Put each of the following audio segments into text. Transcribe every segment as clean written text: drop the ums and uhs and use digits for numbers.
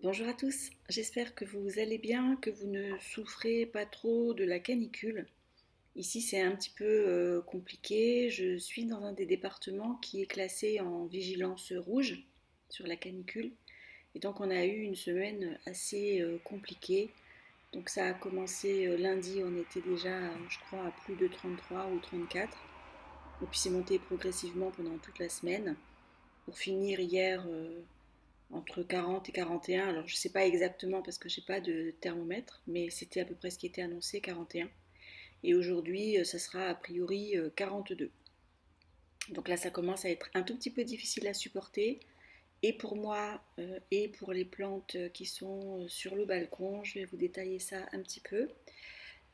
Bonjour à tous, j'espère que vous allez bien, que vous ne souffrez pas trop de la canicule. Ici c'est un petit peu compliqué, je suis dans un des départements qui est classé en vigilance rouge sur la canicule et donc on a eu une semaine assez compliquée. Donc ça a commencé lundi, on était déjà je crois à plus de 33 ou 34 et puis c'est monté progressivement pendant toute la semaine pour finir hier entre 40 et 41. Alors je ne sais pas exactement parce que je n'ai pas de thermomètre, mais c'était à peu près ce qui était annoncé, 41. Et aujourd'hui, ça sera a priori 42. Donc là, ça commence à être un tout petit peu difficile à supporter. Et pour moi, et pour les plantes qui sont sur le balcon, je vais vous détailler ça un petit peu.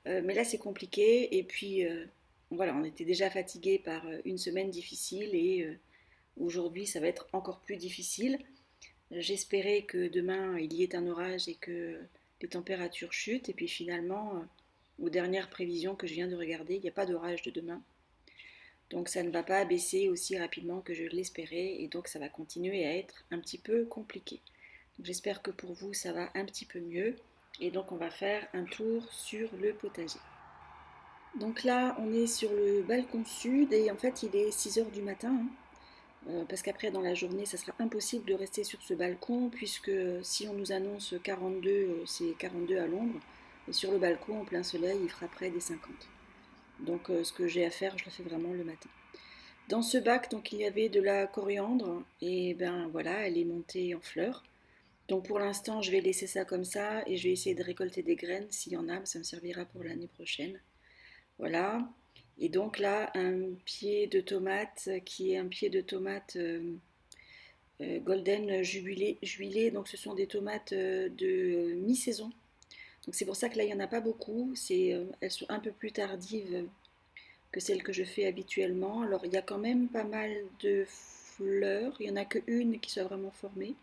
Mais là, c'est compliqué. Et puis, voilà, on était déjà fatigué par une semaine difficile. Et aujourd'hui, ça va être encore plus difficile. J'espérais que demain il y ait un orage et que les températures chutent. Et puis finalement, aux dernières prévisions que je viens de regarder, il n'y a pas d'orage de demain. Donc ça ne va pas baisser aussi rapidement que je l'espérais. Et donc ça va continuer à être un petit peu compliqué. J'espère que pour vous ça va un petit peu mieux. Et donc on va faire un tour sur le potager. Donc là on est sur le balcon sud et en fait il est 6 heures du matin, hein. Parce qu'après dans la journée ça sera impossible de rester sur ce balcon puisque si on nous annonce 42, c'est 42 à l'ombre, et sur le balcon en plein soleil il fera près des 50. Donc ce que j'ai à faire je le fais vraiment le matin. Dans ce bac donc il y avait de la coriandre et ben voilà elle est montée en fleurs. Donc pour l'instant je vais laisser ça comme ça et je vais essayer de récolter des graines s'il y en a, ça me servira pour l'année prochaine. Voilà. Et donc là, un pied de tomate qui est un pied de tomate golden jubilé. Donc ce sont des tomates de mi-saison. Donc c'est pour ça que là, il n'y en a pas beaucoup. Elles sont un peu plus tardives que celles que je fais habituellement. Alors il y a quand même pas mal de fleurs. Il n'y en a qu'une qui soit vraiment formée.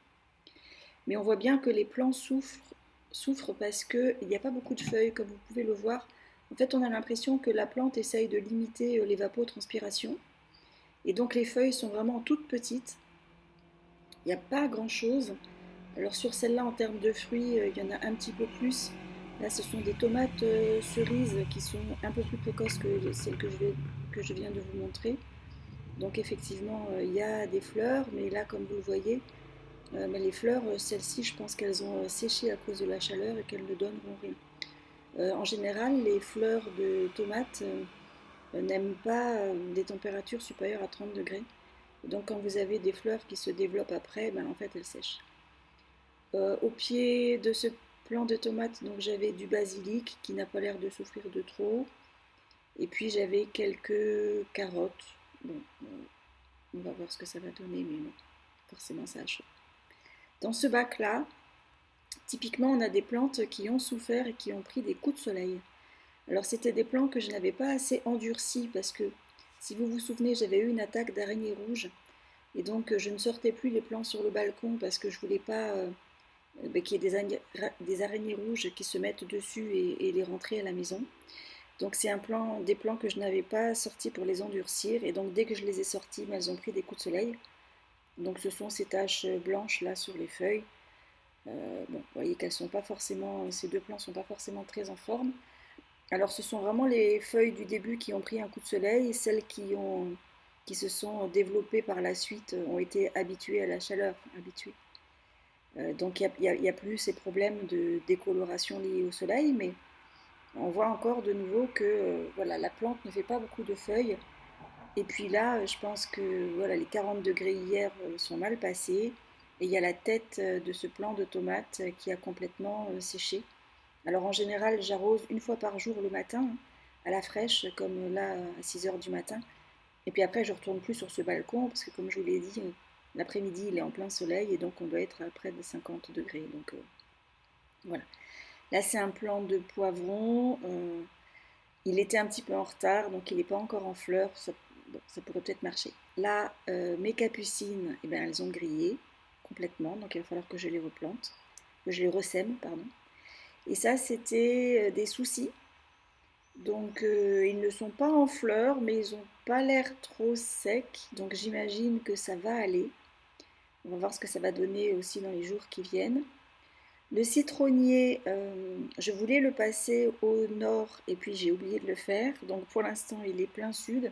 Mais on voit bien que les plants souffrent parce qu'il n'y a pas beaucoup de feuilles, comme vous pouvez le voir. En fait, on a l'impression que la plante essaye de limiter l'évapotranspiration. Et donc les feuilles sont vraiment toutes petites. Il n'y a pas grand-chose. Alors sur celle-là, en termes de fruits, il y en a un petit peu plus. Là, ce sont des tomates cerises qui sont un peu plus précoces que celles que je viens de vous montrer. Donc effectivement, il y a des fleurs, mais là, comme vous le voyez, mais les fleurs, celles-ci, je pense qu'elles ont séché à cause de la chaleur et qu'elles ne donneront rien. En général, les fleurs de tomates n'aiment pas des températures supérieures à 30 degrés. Donc quand vous avez des fleurs qui se développent après, ben, en fait elles sèchent. Au pied de ce plant de tomates, donc j'avais du basilic qui n'a pas l'air de souffrir de trop. Et puis j'avais quelques carottes. Bon, on va voir ce que ça va donner, mais bon, forcément ça a chaud. Dans ce bac-là, typiquement on a des plantes qui ont souffert et qui ont pris des coups de soleil. Alors c'était des plants que je n'avais pas assez endurcis parce que, si vous vous souvenez, j'avais eu une attaque d'araignée rouge. Et donc je ne sortais plus les plants sur le balcon parce que je ne voulais pas qu'il y ait des araignées rouges qui se mettent dessus et les rentrer à la maison. Donc c'est des plants que je n'avais pas sortis pour les endurcir. Et donc dès que je les ai sortis, elles ont pris des coups de soleil. Donc ce sont ces taches blanches là sur les feuilles. Bon, vous voyez qu'elles sont pas forcément, ces deux plants sont pas forcément très en forme. Alors ce sont vraiment les feuilles du début qui ont pris un coup de soleil, et celles qui se sont développées par la suite ont été habituées à la chaleur, habituées. Donc il y a plus ces problèmes de décoloration liés au soleil, mais on voit encore de nouveau que voilà, la plante ne fait pas beaucoup de feuilles. Et puis là, je pense que voilà, les 40 degrés hier sont mal passés. Et il y a la tête de ce plant de tomates qui a complètement séché. Alors en général, j'arrose une fois par jour le matin, à la fraîche, comme là à 6 heures du matin. Et puis après, je ne retourne plus sur ce balcon, parce que comme je vous l'ai dit, l'après-midi, il est en plein soleil, et donc on doit être à près de 50 degrés. Donc voilà. Là, c'est un plant de poivron. Il était un petit peu en retard, donc il n'est pas encore en fleurs. Bon, ça pourrait peut-être marcher. Là, mes capucines, eh ben, elles ont grillé complètement, donc il va falloir que je les replante, que je les ressème, pardon. Et ça, c'était des soucis. Donc ils ne sont pas en fleurs, mais ils n'ont pas l'air trop secs. Donc j'imagine que ça va aller. On va voir ce que ça va donner aussi dans les jours qui viennent. Le citronnier, je voulais le passer au nord et puis j'ai oublié de le faire. Donc pour l'instant, il est plein sud.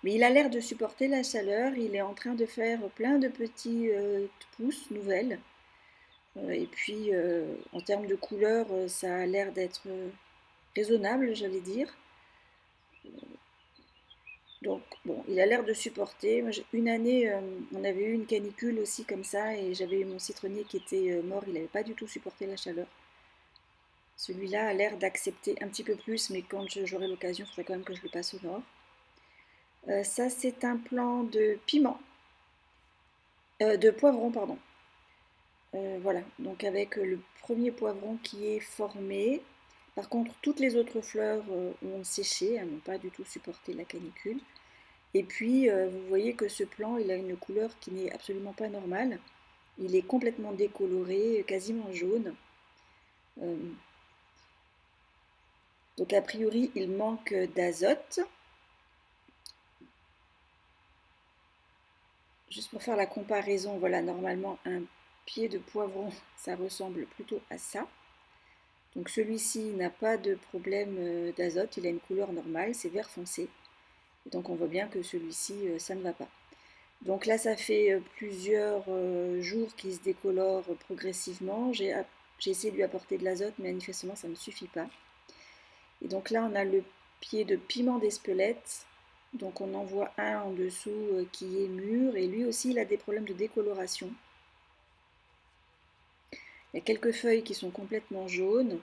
Mais il a l'air de supporter la chaleur. Il est en train de faire plein de petits pousses nouvelles. Et puis en termes de couleur, ça a l'air d'être raisonnable, j'allais dire. Donc bon, il a l'air de supporter. Une année, on avait eu une canicule aussi comme ça et j'avais eu mon citronnier qui était mort. Il n'avait pas du tout supporté la chaleur. Celui-là a l'air d'accepter un petit peu plus, mais quand j'aurai l'occasion, il faudrait quand même que je le passe au nord. Ça, c'est un plant de piment, de poivron, pardon. Voilà, donc avec le premier poivron qui est formé. Par contre, toutes les autres fleurs ont séché, elles n'ont pas du tout supporté la canicule. Et puis, vous voyez que ce plant, il a une couleur qui n'est absolument pas normale. Il est complètement décoloré, quasiment jaune. Euh, donc, a priori, il manque d'azote. Juste pour faire la comparaison, voilà, normalement, un pied de poivron, ça ressemble plutôt à ça. Donc, celui-ci n'a pas de problème d'azote, il a une couleur normale, c'est vert foncé. Donc, on voit bien que celui-ci, ça ne va pas. Donc là, ça fait plusieurs jours qu'il se décolore progressivement. J'ai essayé de lui apporter de l'azote, mais manifestement, ça ne suffit pas. Et donc là, on a le pied de piment d'Espelette. Donc on en voit un en dessous qui est mûr. Et lui aussi, il a des problèmes de décoloration. Il y a quelques feuilles qui sont complètement jaunes.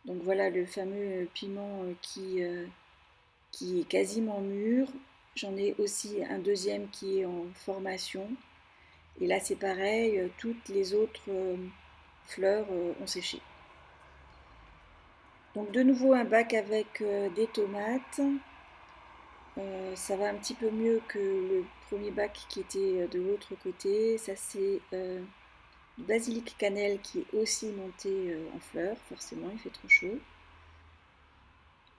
Donc voilà le fameux piment qui est quasiment mûr. J'en ai aussi un deuxième qui est en formation. Et là, c'est pareil, toutes les autres fleurs ont séché. Donc de nouveau un bac avec des tomates. Ça va un petit peu mieux que le premier bac qui était de l'autre côté. Ça c'est du basilic cannelle qui est aussi monté en fleurs. Forcément, il fait trop chaud.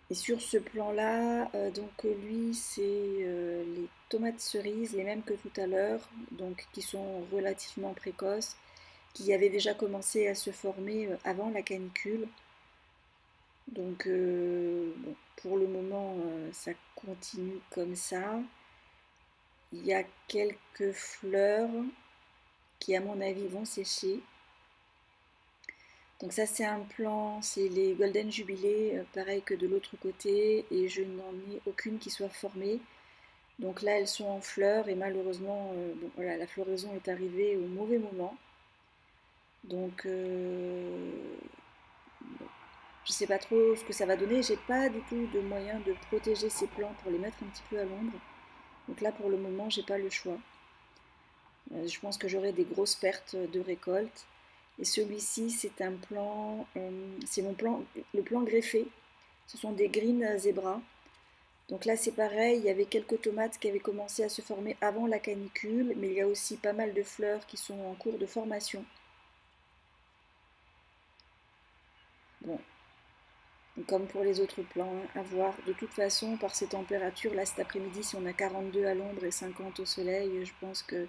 Et sur ce plan-là, donc lui, c'est les tomates cerises, les mêmes que tout à l'heure, donc qui sont relativement précoces, qui avaient déjà commencé à se former avant la canicule. Donc bon, pour le moment, ça continue comme ça. Il y a quelques fleurs qui, à mon avis, vont sécher. Donc ça, c'est un plan, c'est les Golden Jubilés, pareil que de l'autre côté, et je n'en ai aucune qui soit formée. Donc là, elles sont en fleurs et malheureusement, bon, voilà, la floraison est arrivée au mauvais moment. Donc, bon, je ne sais pas trop ce que ça va donner. J'ai pas du tout de moyen de protéger ces plants pour les mettre un petit peu à l'ombre. Donc là, pour le moment, j'ai pas le choix. Je pense que j'aurai des grosses pertes de récolte. Et celui-ci, c'est un plan, c'est mon plan, le plan greffé. Ce sont des green zebra. Donc là, c'est pareil, il y avait quelques tomates qui avaient commencé à se former avant la canicule, mais il y a aussi pas mal de fleurs qui sont en cours de formation. Bon, comme pour les autres plants, hein, à voir. De toute façon, par ces températures, là cet après-midi, si on a 42 à l'ombre et 50 au soleil, je pense que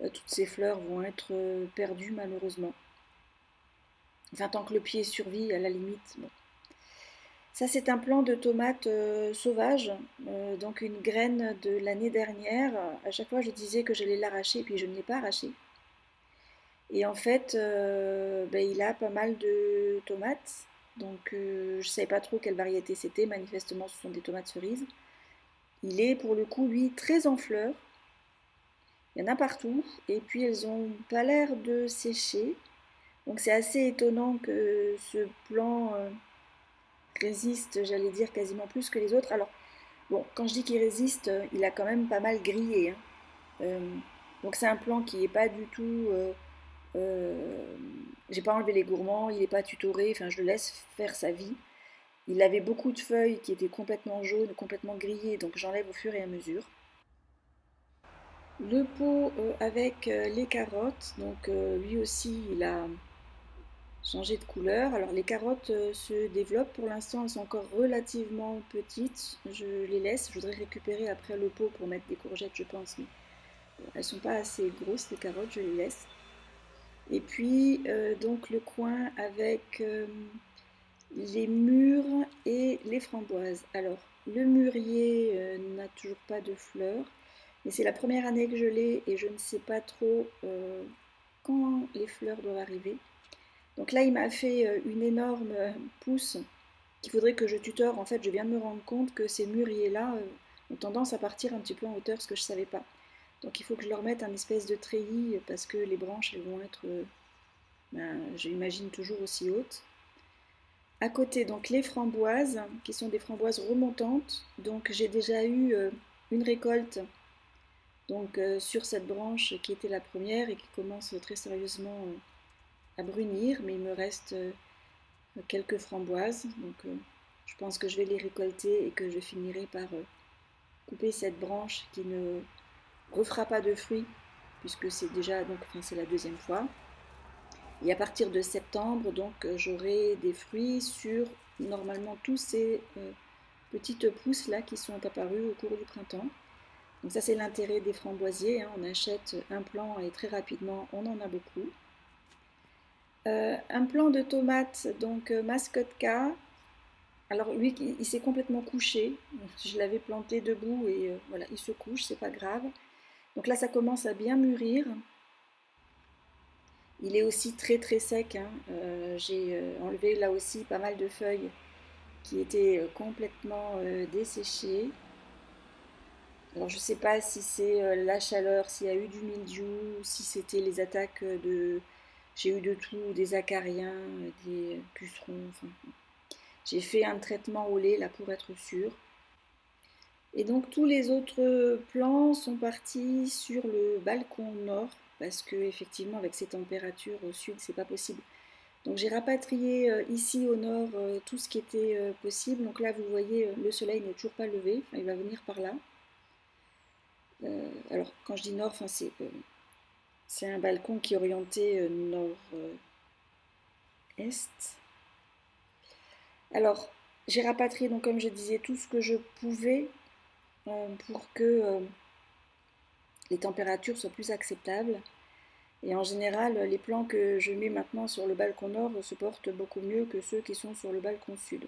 toutes ces fleurs vont être perdues malheureusement. Enfin, tant que le pied survit, à la limite. Bon. Ça, c'est un plant de tomates sauvages, donc une graine de l'année dernière. À chaque fois, je disais que j'allais l'arracher, puis je ne l'ai pas arraché. Et en fait, ben, il a pas mal de tomates. Donc, je ne savais pas trop quelle variété c'était. Manifestement, ce sont des tomates cerises. Il est pour le coup, lui, très en fleurs. Il y en a partout. Et puis, elles n'ont pas l'air de sécher. Donc, c'est assez étonnant que ce plant résiste, j'allais dire, quasiment plus que les autres. Alors, bon, quand je dis qu'il résiste, il a quand même pas mal grillé, hein. Euh, donc, c'est un plant qui n'est pas du tout. Euh, j'ai pas enlevé les gourmands, il n'est pas tutoré, enfin, je le laisse faire sa vie. Il avait beaucoup de feuilles qui étaient complètement jaunes, complètement grillées, donc j'enlève au fur et à mesure. Le pot avec les carottes, donc lui aussi il a changé de couleur. Alors les carottes se développent, pour l'instant elles sont encore relativement petites, je les laisse, je voudrais récupérer après le pot pour mettre des courgettes je pense, mais bon, elles sont pas assez grosses les carottes, je les laisse. Et puis donc le coin avec les mûres et les framboises. Alors le mûrier n'a toujours pas de fleurs, mais c'est la première année que je l'ai et je ne sais pas trop quand les fleurs doivent arriver. Donc là il m'a fait une énorme pousse qu'il faudrait que je tutore. En fait je viens de me rendre compte que ces mûriers là ont tendance à partir un petit peu en hauteur, ce que je ne savais pas. Donc il faut que je leur mette un espèce de treillis parce que les branches elles vont être, j'imagine, toujours aussi hautes. À côté, donc les framboises, qui sont des framboises remontantes. Donc j'ai déjà eu une récolte donc, sur cette branche qui était la première et qui commence très sérieusement à brunir, mais il me reste quelques framboises. Donc je pense que je vais les récolter et que je finirai par couper cette branche qui ne refera pas de fruits, puisque c'est déjà donc, enfin, c'est la deuxième fois. Et à partir de septembre, donc, j'aurai des fruits sur normalement tous ces petites pousses là qui sont apparues au cours du printemps. Donc ça c'est l'intérêt des framboisiers, hein. On achète un plant et très rapidement on en a beaucoup. Un plant de tomates, donc Mascotka. Alors lui il s'est complètement couché. Je l'avais planté debout et voilà, il se couche, c'est pas grave. Donc là ça commence à bien mûrir. Il est aussi très très sec, hein. J'ai enlevé là aussi pas mal de feuilles qui étaient complètement desséchées. Alors je ne sais pas si c'est la chaleur, s'il y a eu du mildiou, si c'était les attaques de... J'ai eu de tout, des acariens, des pucerons, enfin, j'ai fait un traitement au lait là pour être sûre. Et donc tous les autres plants sont partis sur le balcon nord parce que effectivement avec ces températures au sud c'est pas possible. Donc j'ai rapatrié ici au nord tout ce qui était possible. Donc là vous voyez le soleil n'est toujours pas levé, enfin, il va venir par là. Alors quand je dis nord, enfin, c'est un balcon qui est orienté nord-est. Alors j'ai rapatrié donc comme je disais tout ce que je pouvais pour que les températures soient plus acceptables. Et en général, les plants que je mets maintenant sur le balcon nord se portent beaucoup mieux que ceux qui sont sur le balcon sud.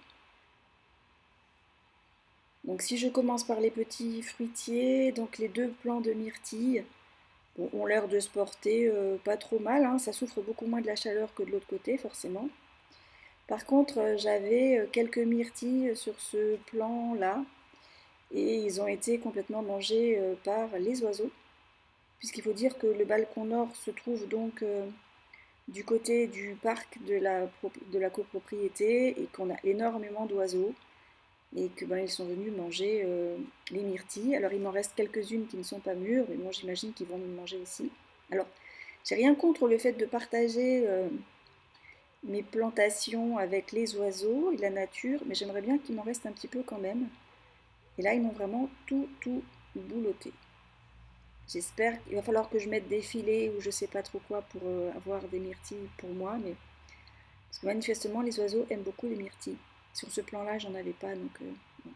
Donc si je commence par les petits fruitiers, donc les deux plants de myrtille ont l'air de se porter pas trop mal, hein. Ça souffre beaucoup moins de la chaleur que de l'autre côté forcément. Par contre, j'avais quelques myrtilles sur ce plan-là et ils ont été complètement mangés par les oiseaux, puisqu'il faut dire que le balcon nord se trouve donc du côté du parc de la copropriété et qu'on a énormément d'oiseaux et que ben, ils sont venus manger les myrtilles. Alors il m'en reste quelques-unes qui ne sont pas mûres, mais bon j'imagine qu'ils vont me manger aussi. Alors j'ai rien contre le fait de partager mes plantations avec les oiseaux et la nature, mais j'aimerais bien qu'il m'en reste un petit peu quand même. Et là ils m'ont vraiment tout boulotté. J'espère qu'il va falloir que je mette des filets ou je sais pas trop quoi pour avoir des myrtilles pour moi, mais parce que manifestement les oiseaux aiment beaucoup les myrtilles. Sur ce plan-là j'en avais pas donc bon.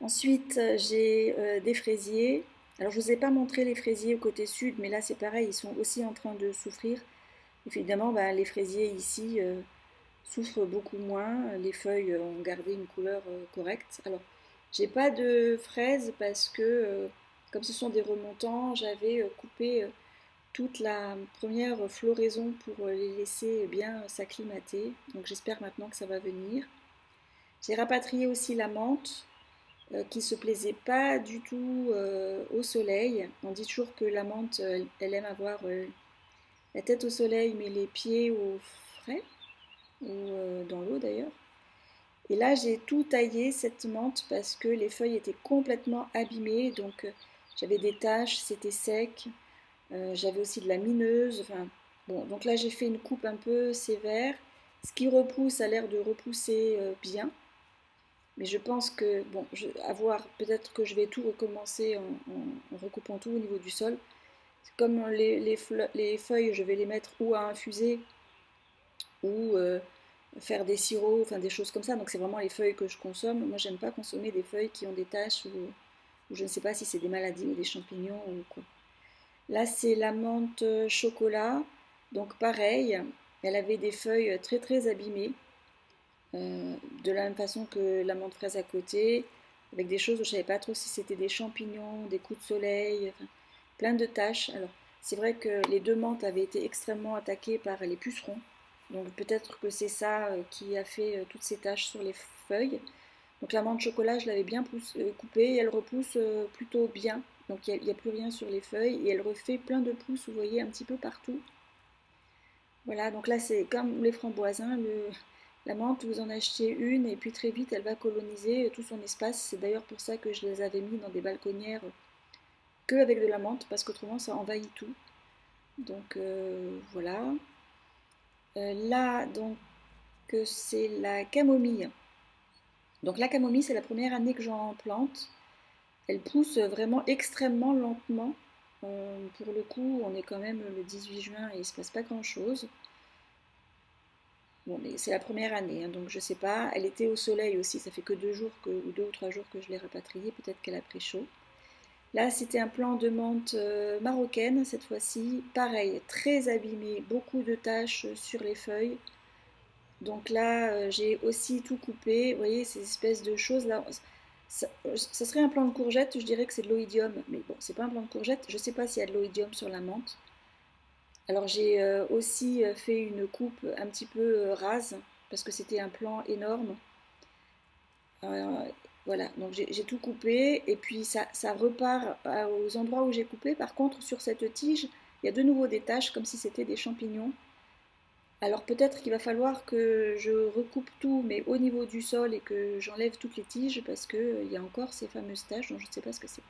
Ensuite, j'ai des fraisiers. Alors, je ne vous ai pas montré les fraisiers au côté sud, mais là, c'est pareil, ils sont aussi en train de souffrir. Évidemment, ben, les fraisiers ici souffrent beaucoup moins. Les feuilles ont gardé une couleur correcte. Alors, j'ai pas de fraises parce que, comme ce sont des remontants, j'avais coupé toute la première floraison pour les laisser bien s'acclimater. Donc, j'espère maintenant que ça va venir. J'ai rapatrié aussi la menthe qui se plaisait pas du tout au soleil. On dit toujours que la menthe, elle aime avoir la tête au soleil, mais les pieds au frais, ou dans l'eau d'ailleurs. Et là, j'ai tout taillé cette menthe parce que les feuilles étaient complètement abîmées, donc j'avais des taches, c'était sec. J'avais aussi de la mineuse. Enfin, bon, donc là, j'ai fait une coupe un peu sévère. Ce qui repousse a l'air de repousser bien. Mais je pense que, bon, à voir, peut-être que je vais tout recommencer en recoupant tout au niveau du sol. Comme les feuilles, je vais les mettre ou à infuser ou faire des sirops, enfin des choses comme ça. Donc c'est vraiment les feuilles que je consomme. Moi, j'aime pas consommer des feuilles qui ont des taches ou je ne sais pas si c'est des maladies ou des champignons ou quoi. Là, c'est la menthe chocolat. Donc pareil, elle avait des feuilles très très abîmées, de la même façon que la menthe fraise à côté, avec des choses où je ne savais pas trop si c'était des champignons, des coups de soleil, enfin, plein de taches. Alors, c'est vrai que les deux menthes avaient été extrêmement attaquées par les pucerons. Donc peut-être que c'est ça qui a fait toutes ces taches sur les feuilles. Donc la menthe chocolat, je l'avais bien coupée et elle repousse plutôt bien. Donc il n'y a plus rien sur les feuilles et elle refait plein de pousses, vous voyez, un petit peu partout. Voilà, donc là c'est comme les framboises, hein, la menthe, vous en achetez une et puis très vite elle va coloniser tout son espace. C'est d'ailleurs pour ça que je les avais mis dans des balconnières que avec de la menthe parce qu'autrement ça envahit tout. Donc voilà. Là donc c'est la camomille. Donc la camomille c'est la première année que j'en plante. Elle pousse vraiment extrêmement lentement. Pour le coup, on est quand même le 18 juin et il ne se passe pas grand-chose. Bon, mais c'est la première année, hein, donc je ne sais pas. Elle était au soleil aussi, ça fait que 2 jours ou 2 ou 3 jours que je l'ai rapatriée, peut-être qu'elle a pris chaud. Là, c'était un plant de menthe marocaine cette fois-ci. Pareil, très abîmé, beaucoup de taches sur les feuilles. Donc là, j'ai aussi tout coupé. Vous voyez, ces espèces de choses là. Ça serait un plant de courgette, je dirais que c'est de l'oïdium. Mais bon, c'est pas un plant de courgette. Je ne sais pas s'il y a de l'oïdium sur la menthe. Alors j'ai aussi fait une coupe un petit peu rase parce que c'était un plant énorme. Euh, voilà, donc j'ai tout coupé et puis ça repart aux endroits où j'ai coupé. Par contre, sur cette tige, il y a de nouveau des taches comme si c'était des champignons. Alors peut-être qu'il va falloir que je recoupe tout, mais au niveau du sol et que j'enlève toutes les tiges parce qu'il y a encore ces fameuses taches dont je ne sais pas ce que c'est.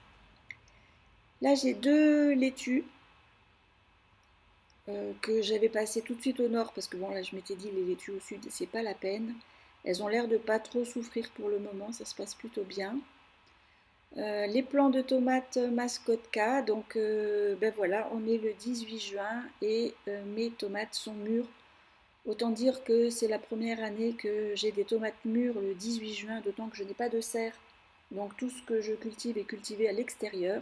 Là j'ai deux laitues que j'avais passées tout de suite au nord parce que bon là je m'étais dit les laitues au sud c'est pas la peine. Elles ont l'air de pas trop souffrir pour le moment, ça se passe plutôt bien. Les plants de tomates Mascotka, donc ben voilà, on est le 18 juin et mes tomates sont mûres. Autant dire que c'est la première année que j'ai des tomates mûres le 18 juin, d'autant que je n'ai pas de serre. Donc tout ce que je cultive est cultivé à l'extérieur.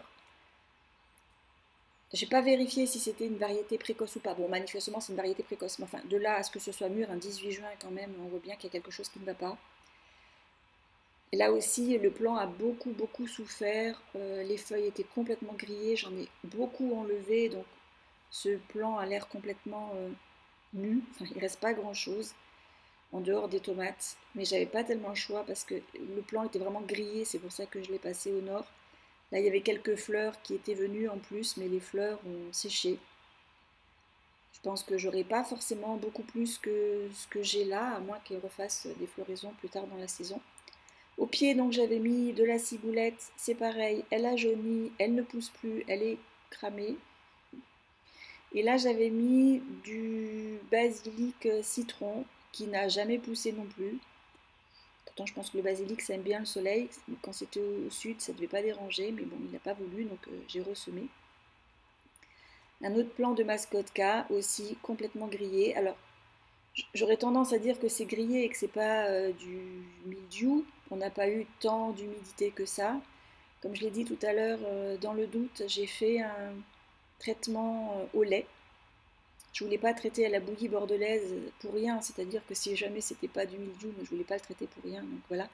J'ai pas vérifié si c'était une variété précoce ou pas. Bon, manifestement c'est une variété précoce. Mais enfin, de là à ce que ce soit mûr un 18 juin quand même, on voit bien qu'il y a quelque chose qui ne va pas. Et là aussi, le plant a beaucoup beaucoup souffert. Les feuilles étaient complètement grillées. J'en ai beaucoup enlevé, donc ce plant a l'air complètement nu. Enfin, il reste pas grand chose en dehors des tomates, mais j'avais pas tellement le choix parce que le plant était vraiment grillé, c'est pour ça que je l'ai passé au nord. Là, il y avait quelques fleurs qui étaient venues en plus, mais les fleurs ont séché. Je pense que j'aurai pas forcément beaucoup plus que ce que j'ai là, à moins qu'elles refassent des floraisons plus tard dans la saison. Au pied, donc, j'avais mis de la ciboulette, c'est pareil, elle a jauni, elle ne pousse plus, elle est cramée. Et là, j'avais mis du basilic citron qui n'a jamais poussé non plus. Pourtant, je pense que le basilic, ça aime bien le soleil. Quand c'était au sud, ça ne devait pas déranger, mais bon, il n'a pas voulu, donc j'ai ressemé. Un autre plant de mascotka, aussi complètement grillé. Alors, j'aurais tendance à dire que c'est grillé et que c'est pas du mildiou. On n'a pas eu tant d'humidité que ça. Comme je l'ai dit tout à l'heure, dans le doute, j'ai fait un traitement au lait. Je voulais pas traiter à la bouillie bordelaise pour rien, c'est-à-dire que si jamais c'était pas du mildiou, mais je voulais pas le traiter pour rien, donc voilà.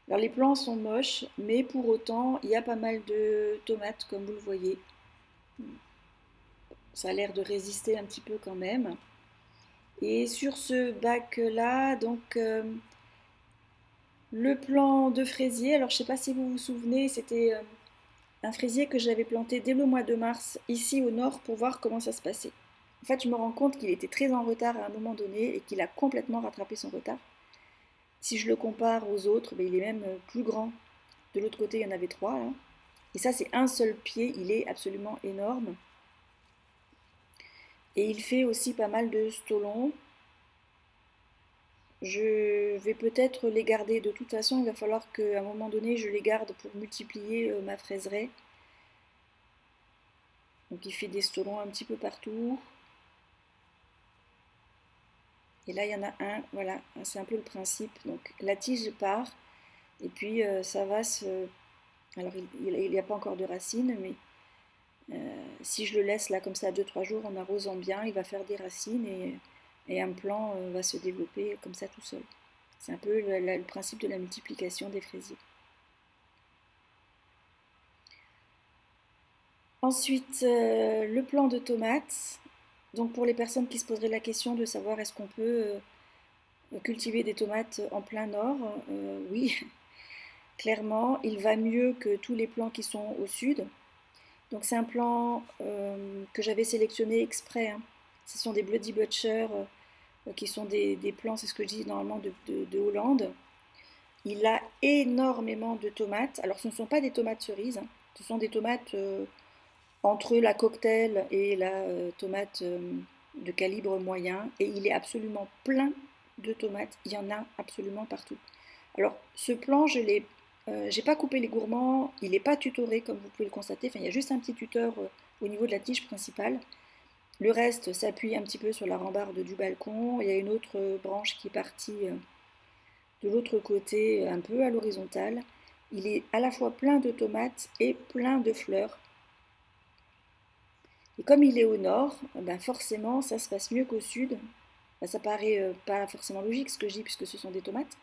Alors les plants sont moches, mais pour autant, il y a pas mal de tomates, comme vous le voyez. Ça a l'air de résister un petit peu quand même. Et sur ce bac-là, donc le plant de fraisier, alors je ne sais pas si vous vous souvenez, c'était un fraisier que j'avais planté dès le mois de mars, ici au nord, pour voir comment ça se passait. En fait, je me rends compte qu'il était très en retard à un moment donné et qu'il a complètement rattrapé son retard. Si je le compare aux autres, ben, il est même plus grand. De l'autre côté, il y en avait trois, là. Et ça, c'est un seul pied, il est absolument énorme. Et il fait aussi pas mal de stolons. Je vais peut-être les garder. De toute façon, il va falloir qu'à un moment donné, je les garde pour multiplier ma fraiseraie. Donc il fait des stolons un petit peu partout. Et là, il y en a un, voilà, c'est un peu le principe. Donc la tige part, et puis ça va se... Alors il n'y a pas encore de racines, mais Si je le laisse là comme ça 2-3 jours en arrosant bien, il va faire des racines et un plant va se développer comme ça tout seul. C'est un peu le principe de la multiplication des fraisiers. Ensuite, le plant de tomates. Donc pour les personnes qui se poseraient la question de savoir est-ce qu'on peut cultiver des tomates en plein nord, oui, clairement, il va mieux que tous les plants qui sont au sud. Donc c'est un plant que j'avais sélectionné exprès, hein. Ce sont des Bloody Butcher qui sont des plants, c'est ce que je dis normalement, de Hollande. Il a énormément de tomates. Alors ce ne sont pas des tomates cerises, hein. Ce sont des tomates entre la cocktail et la tomate de calibre moyen. Et il est absolument plein de tomates. Il y en a absolument partout. Alors ce plant, j'ai pas coupé les gourmands. Il n'est pas tutoré comme vous pouvez le constater. Enfin, il y a juste un petit tuteur au niveau de la tige principale. Le reste s'appuie un petit peu sur la rambarde du balcon. Il y a une autre branche qui est partie de l'autre côté, un peu à l'horizontale. Il est à la fois plein de tomates et plein de fleurs. Et comme il est au nord, ben forcément ça se passe mieux qu'au sud. Ben ça paraît pas forcément logique ce que je dis puisque ce sont des tomates.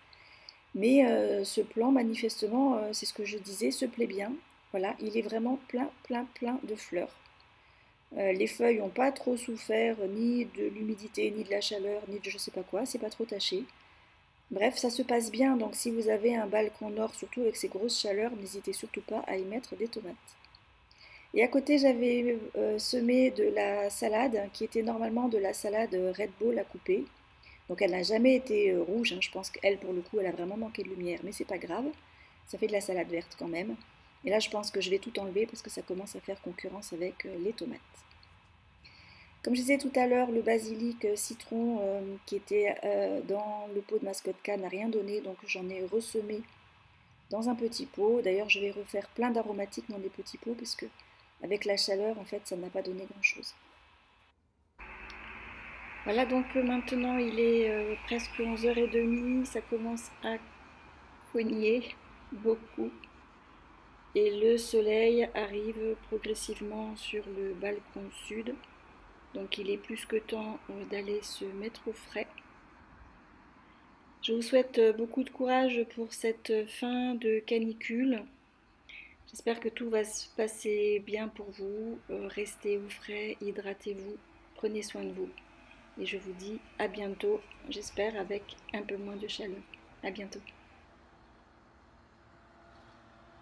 Mais ce plant, manifestement, c'est ce que je disais, se plaît bien. Voilà, il est vraiment plein, plein, plein de fleurs. Les feuilles n'ont pas trop souffert ni de l'humidité, ni de la chaleur, ni de je sais pas quoi, c'est pas trop taché. Bref, ça se passe bien, donc si vous avez un balcon nord, surtout avec ces grosses chaleurs, n'hésitez surtout pas à y mettre des tomates. Et à côté, j'avais semé de la salade, qui était normalement de la salade Red Bull à couper. Donc elle n'a jamais été rouge, hein. Je pense qu'elle, pour le coup, elle a vraiment manqué de lumière, mais c'est pas grave. Ça fait de la salade verte quand même. Et là, je pense que je vais tout enlever parce que ça commence à faire concurrence avec les tomates. Comme je disais tout à l'heure, le basilic citron qui était dans le pot de mascotka n'a rien donné, donc j'en ai ressemé dans un petit pot. D'ailleurs, je vais refaire plein d'aromatiques dans des petits pots parce que avec la chaleur, en fait, ça n'a pas donné grand-chose. Voilà, donc maintenant il est presque 11h30, ça commence à cogner beaucoup et le soleil arrive progressivement sur le balcon sud. Donc il est plus que temps d'aller se mettre au frais. Je vous souhaite beaucoup de courage pour cette fin de canicule. J'espère que tout va se passer bien pour vous. Restez au frais, hydratez-vous, prenez soin de vous. Et je vous dis à bientôt, j'espère avec un peu moins de chaleur. À bientôt.